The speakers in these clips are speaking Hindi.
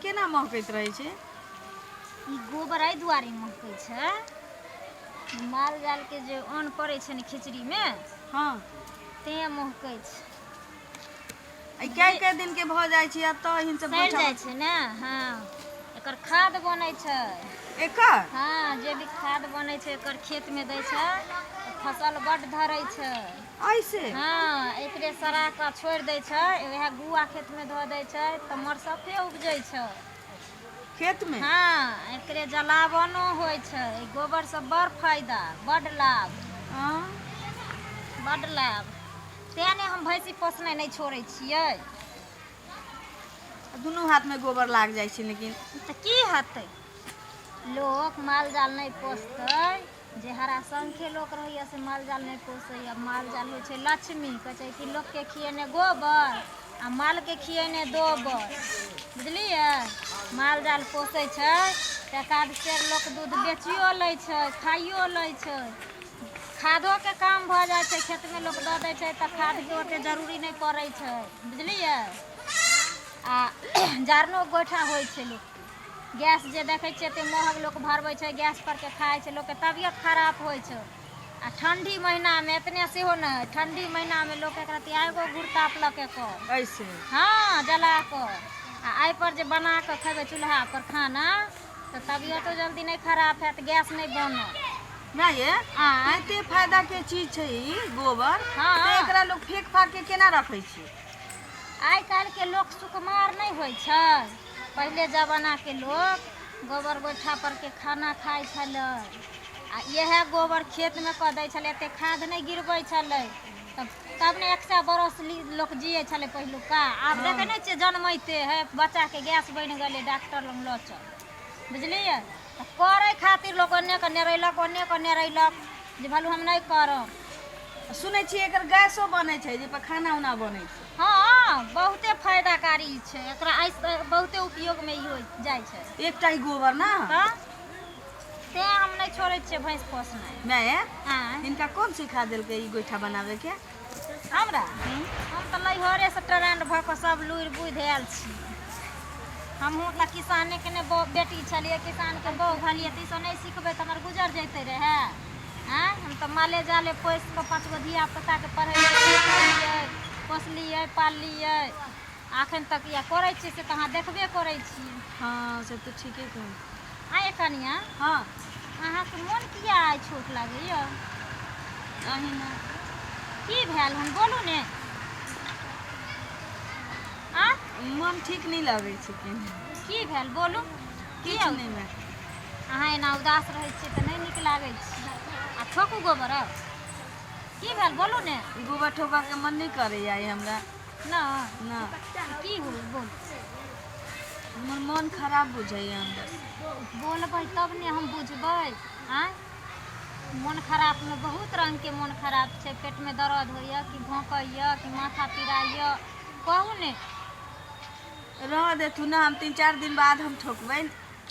केना महकैत रहे छै? ई गोबर एहि दुआरे महकै छै, माल जाल के जे अन्न पड़ै छै ने खिचड़ी में, हाँ तें महकै छै। कै दिन के भ जाइ छै अब तो हिन सब सड़ जाइ छै ने। हाँ, एकर खाद बनै छै। एकर हाँ, जे भी खाद बनै छै एकर खेत में दै छै, फसल बड धरै छै। ऐसे हाँ, एकरे सड़ा के छोड़ दै छै, वएह गुआ खेत में धो दै छै त मरसफे उपजै छै खेत में। हाँ, एकरे जलावनो होइ छै। गोबर से बड़ फायदा, बड लाभ, हाँ बड लाभ। तें ने हम भैंसी पोसनाइ नहीं छोड़ै छियै। दुनू हाथ में गोबर लाग जाइ छै लेकिन त की हेतै? लोक माल जाल नहीं पोसतै, जे हराशंखे लोक रहैया से माल जाल नहीं पोसैया। माल जाल होइ छै लक्ष्मी, कहै छै कि लोक के खियेने गोबर आ माल के खियेने दोबर, बुझलियै? माल जाल पोसै छै त एकाध सेर लोक दूध बेचियो लै छै, खाइयो लै छै। खादो के काम भ जाइ छै, खेत में लोक द दै छै त खाद के ओते जरूरी नहीं पड़ै छै, बुझलियै? आ जारनो गोइठा होइ छै लोक के। गैस जे देखै छियै एते महग लोक भरबै छै, गैस पर के खाइ छै, लोक के तबियत खराब होइ छै। आ ठंडी महीना में एतने सेहो नहीं, ठंडी महीना में लोक एक रत्ती आगो घूर तापलक एकर। ऐसे हाँ, जला क आ एहि पर जे बना के खेबै चूल्हा पर खाना त तबियतो जल्दी नहीं खराब हैत, गैस नहीं बनत। ना ये आँय? एते फायदा के चीज छै ई गोबर, हाँ। त एकरा लोग फेंक फाक के केना रखै छै? आइ काल्हि के लोक सुकुमार नहीं होइ छै। पहिले जमाना के लोग गोबर गोइठा पर के खाना खाइ छलै, आ इएह गोबर खेत में क दै छलै, एते खाद नहीं गिरबै छलै, तब ने 100 बरस लोक जियै छलै पहिलुका। आब देखै नहीं छियै जनमैते है बच्चा के गैस बनि गेलै डॉक्टर लग ल चल, बुझलियै? त करै खातिर लोक ओन्ने के नेरैलक, ओन्ने के नेरैलक, जे भलू हम नहीं करब। सुनै छियै एकर गैसो बनै छै, जे पर खाना उना बनै छै। हाँ, बहुते फायदाकारी छै एकरा, बहुते उपयोग में ई हो जाइ छै। एकटा ही गोबर ना तें हम नहीं छोड़ै छियै भैंस पोसनाइ। मैं आँय? इनका कौन सिखा देलकै ई गोइठा बनावे के? हमरा हम त लैहरे से ट्रेंड भ क सब लुरि बुद्धि आयल छी। हमहूँ त किसाने के ने बेटी छलियै, किसान के बहू भलियै, त ईसब नहीं सिखबै त हमर गुजर जैते रहे। आँय? हम त माले जाले पोस के 5 गो धिया पुता के पढ़ेलियै, पोसलियै, पाललियै, अखन तक या करै छी से त अहाँ देखबे करै छी। हाँ से तो ठीके कहै। आँय कनिया, हाँ अहाँके मोन किया आइ छोट लागैया? अहिना की भेल हन बोलू ने। आ मन ठीक नहीं लगे छै कि की भेल बोलू? किछ किया? नहीं मैं अहाँ एना उदास रहै छियै त नहीं नीक लागै छै। आ ठोकू गोबर अब। की भेल बोलू ने। गोबर ठोका के मन नहीं करे आई हमरा ना ना। की हो बोल? हमर मन खराब बुझाइया अंदर। बोलबै तब ने हम बुझबै। आँय? मन खराब में बहुत रंग के मन खराब छै। पेट में दर्द होइया कि भौंकैया कि माथा पिराइया, कहू ने। रह देथु ना, हम 3-4 दिन बाद हम ठोकबै।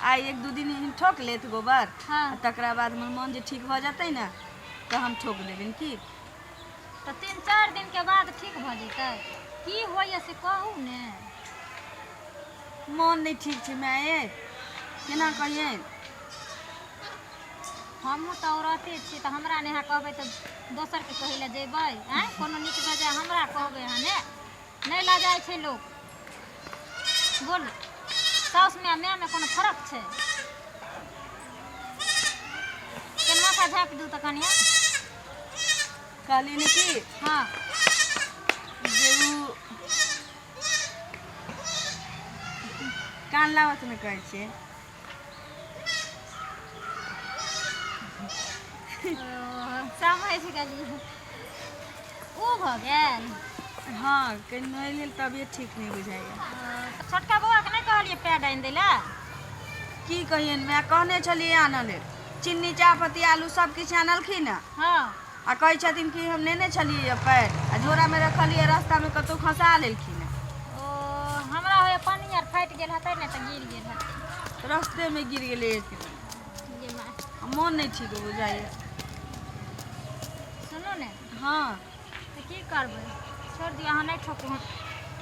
आई 1-2 दिन ही ठोक लेत गोबर, हाँ। तकरा बाद हमर मन जे ठीक भ जतै ना त हम ठोक देबै की। तो 3-4 दिन के बाद ठीक भ जैतै? की होइया से कहू ने। मन नहीं ठीक छै माये, केना कहिए? हमहूँ त औरते छी त हमरा नेहा कहबै त दोसर के कहै ले जेबै? आँय? कोनो नीक बेजाय हमरा कहबै अहाँ ने? नहीं लजाइ छै लोक। बोलू, साउस में माय में कोनो फर्क छै? केना माथा झाँपि दू त कनिया। कहली ने की हाँ, जे उ कान लावत में कहै छियै। समझ गेलियै। उ भ गेल। हाँ, कहीं लेल तबियत ठीक नहीं बुझाइया। त छोटका बौआ के नहीं कहलियै पैड आनि दै ले? की कहियन, मैं कहने छलिए आनऽ लेल, चीनी चाहपत्ती आलू सब किछ आनलखिन न। हाँ। आ कहै छथिन कि हम नेने छलिए पैड, आ झोरा में रखलिए, रास्ता में कतौ खसा लेलखिन। ओ हमरा होइया पानी आर फाटि गेल हेतै ने त गिर गेल हेतै। रास्ते में गिर गेले एक ये माँ, मन नहीं ठीक बुझाइया। सुनू ने, हाँ त की करबै? छोड़ दियौ, अहाँ नहीं ठोकू, हम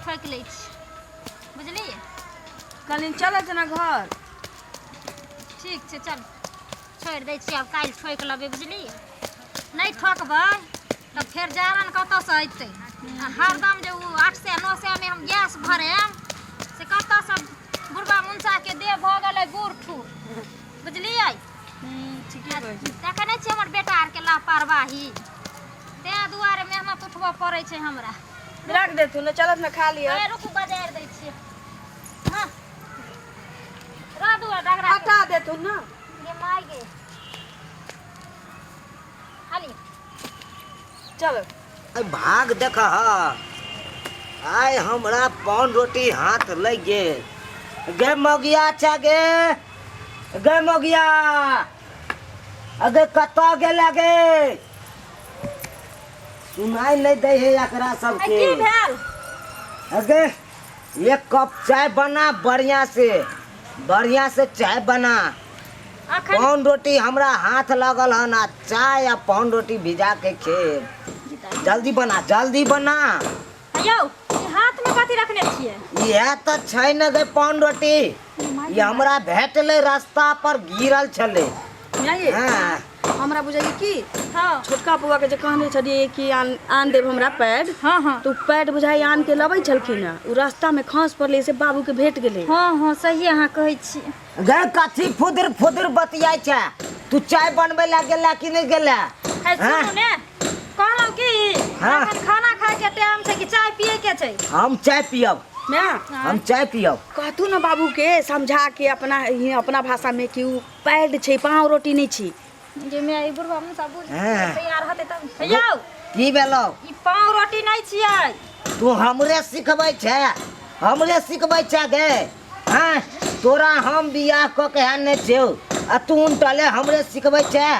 ठोकि लै छी, बुझलियै? कहलिन चलत ना घर। ठीक छै चल छोड़ि दै छियै, आब काल्हि ठोकि लेबै बुझलियै। नहीं ठोकबै तऽ फेर जारन कतऽसँ अयतै। आ हरदम जे ओ 800-900 में हम गैस भरेम से कतऽसँ बुढ़बा मुंसाके देह भऽ गेलै बूढ़ ठूर बुझलियै। ठीके कहै छी। देखै नहि छियै हमर बेटा आरके लापरवाही, ताहि दुआरे मेहनत उठबऽ पड़ै छै हमरा। रख दे तू ने, चलत ना खा लिया। ए रुकू बजारि दै छियै। हाँ रह दुआ डगरा हटा दे तू ना। ये माय गे हाली चल भाग देख आय हमरा पान रोटी हाथ लग गेल। गे मौगिया अच्छा गे मौगिया अगे कतऽ गेला गे? सुनाई नहीं दे है एकरा सबके। की भेल? अगे एक कप चाय बना बढ़िया से चाय बना। पान रोटी हमरा हाथ लगल हन आ चाय आ पान रोटी भिजा के खेब। जल्दी बना यौ हाथ में कथी रखने छियै? यह तो छै न गे पान रोटी, ये हमरा भेटले रास्ता पर गिरल छले। हाँ। हमरा बुझाइए कि हाँ छोटका बउआ के जे कहने छलिए कि आन देव हमरा पैड। हाँ तो पैड बुझाइ आन के लबै छलखिन है। उ रास्ता में खस पड़ले से बाबू के भेट गेले। हाँ सही अहाँ कहै छी। गे कथी फुदर बतियाइ छै? तू चाय बनबे ला गेला कि नहीं गेला? सुनू ने कहलौं कि हाँ। एखन खाना खाए के टाइम छै कि चाय पिए के छै? हम चाय पियब। हम चाय पियब। कहतू ना बाबू के समझा के अपना भाषा में कि उ पैड छै, पाव रोटी नहीं छी। जे मैं ई बुढ़वा मुंसा बुझ हाँ। तैयार हते तब यौ की भेलौ? ई पाव रोटी नहीं छियै। तू हमरे सिखबै छै गे। हाँ तोरा हम बियाह क के आने छियौ आ तू उनटले हमरे सिखबै छै।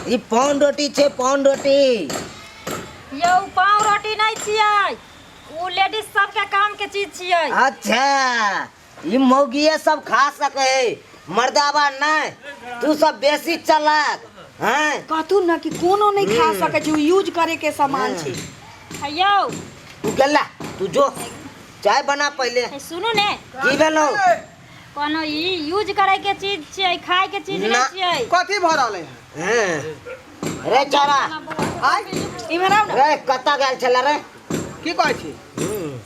ई पान रोटी छै, पान रोटी। यौ पाव रोटी नहीं छियै, उ लेडीज सबके काम के चीज छियै। अच्छा ई मौगिए सब खा सके, मर्दावा नहीं। तू सब बेसी चालाक। हाँ कहतू ना कि कोनो नहीं खा सके छै, उ यूज करे के सामान छै। यौ तू गेला तू जो चाय बना पहले। सुनू ने की भेलौ? कोनो ई यूज करे के चीज छियै, खाए के चीज ना। नहीं छियै। कथी भऽ रहलै है? हाँ रे चारा आय इम्हर आउ ना। रे कतऽ गेल छला रे? की कहै छी?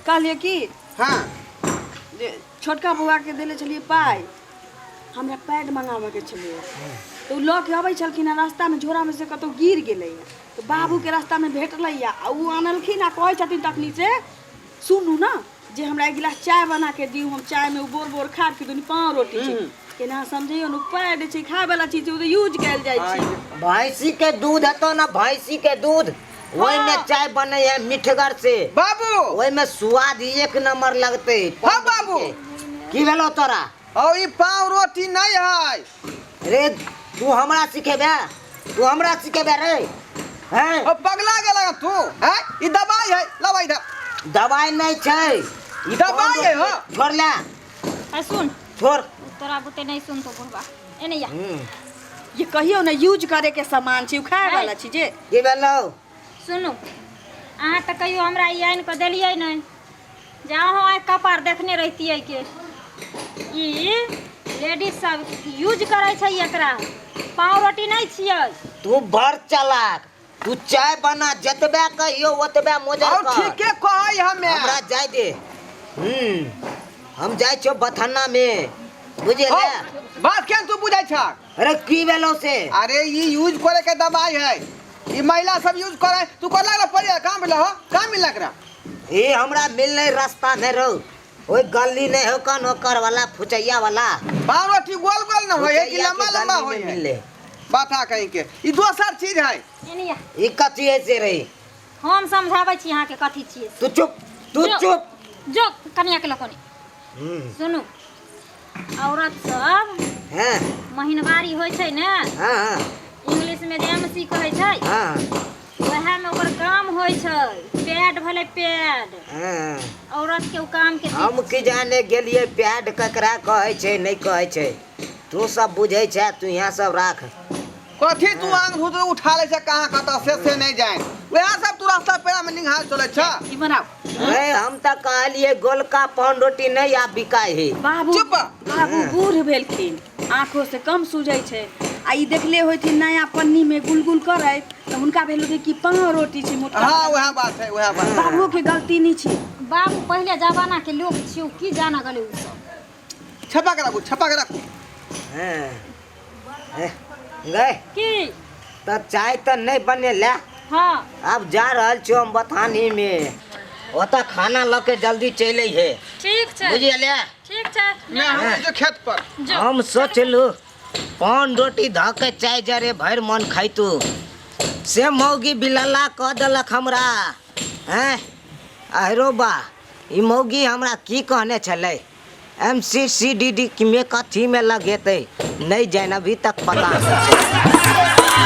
कहलिए कि हाँ जे छोटका बउआ के देले छलिए पाई, हमरा पैड मंगावे के छलिए। तो ल के अबै छलखिन आ रास्ता में झोरा में से कतौ गिर गेलै। तो बाबू के रास्ता में भेटलै आ उ आनलखिन आ कहै छथिन तखनी से सुनू ना जे हमरा एक गिलास चाय बना के दियौ। हम चाय में बोर खाब कि दुनी पाव रोटी छै। केना समझियो न पैड छै, खाय वाला चीज छै, उ यूज कैल जाय छै। भैंसी के दूध हेतो ना, भैंसी के दूध वही में चाय बने है मिठगर से। बाबू वही में स्वाद एक नंबर लगते। हाँ बाबू की भेलो तोरा? और ई पाव रोटी नहीं है। रे तू हमरा सिखेबे रे? हैं ओ पगला गेला तू? हैं ई दवाई है, लवा इधर। दवाई नहीं छै, ई दवाई है हो। छोड़ ले, सुन छोड़। तोरा बुते नहीं सुन तो बुढ़वा एने या ये कहियो ना यूज करे के सामान छै, उ खाय वाला चीज है। की भेलो? सुनू अहाँ तऽ कहियो हमरा ई आनि कऽ देलियै नहीं, जे अहाँ कपार देखने रहितियै के ई लेडीज सब यूज करे छै एकरा। पाव रोटी नहीं छियै। तू बड़ चालाक। तू चाय बना, जतबे कहियो ओतबे मोजर और कर। ठीके कहै हमे। हमरा जाय दे। हम जाय छो बथन्ना में, बुझे हो, ले? बात केन तू बुझाइ छ? अरे की भेलो से? अरे ई यूज करे के दवाई है, ई महिला सब यूज करे। तू को लागला पड़िया काम मिला हो, काम मिला करा। ये हमरा मिलने रास्ता में रहो, ओए गली नहीं हो कन ओकर वाला फुचैया वाला। पाव रोटी गोल गोल न होए कि लंबा लंबा गली में होए? मिले। बात आ कहीं के ई दोसर चीज है। एने या ई कथी ऐसे रही? हम समझाबै छी अहाँ के कथी छियै। तू चुप। जो कनिया के लकोनी सुनू, औरत सब हैं महीनवारी होइ छै ने, हां इंग्लिश में एमसी कहै छै। हां वएह में ओकर काम होइ छै, पैड भले पैड। हां औरत के उ काम के हम की जाने गेलिए पैड ककरा कहै छै नहीं कहै छै। तू सब बुझै छै, तू यहाँ सब राख। कथी तू आंग धुत उठा ले छ कहां कत से नहीं जाए वह सब तू रास्ता पेड़ा में निहार चले छ ई बनाओ ए हम त कहलिए गोलका पान रोटी नहीं आ बिकाय है। बाबू चुप। बाबू बूढ़ भेलखिन आंखों से कम सूझै छै आ ई देखले होइथिन नया पन्नी में गुलगुल करैत त हुनका भेल कि पान रोटी छै मोटका। हां वह बात है वह बात। बाबू के गलती नहीं छै। बाबू पहले जमाना के लोग छियो की जाना गले उ सब। छपा के रखू हैं गए की त चाय त नहीं बनेला। हां अब जा रहल छो हम बथानी में ओता खाना लके जल्दी चले है। ठीक छै बुझिए ठीक छै मैं हम जो खेत पर हम सोचलू पान रोटी धके चाय जरे भर मन खाइतू से मौगी बिलला कह देलक हमरा। हैं अरो बा ई मौगी हमरा की कहने छलै MCCDD में कथी में लगेते नहीं जान अभी तक पता नहीं छै।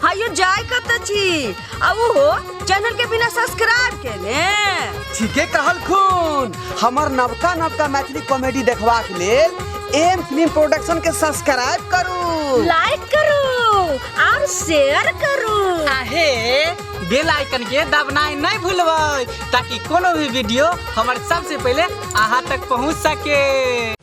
हायो जाय कत छी अब हो चैनल के बिना सब्सक्राइब केने ठीके कहल खून हमर नवका मैथिली कॉमेडी देखबा के लेल एम फिल्म प्रोडक्शन के सब्सक्राइब करू लाइक करू और शेयर करू आहे बेल आइकन के दबनाई नहीं भूलबै ताकि कोनो भी वीडियो हमारे सबसे पहले अहाँ तक पहुंच सके।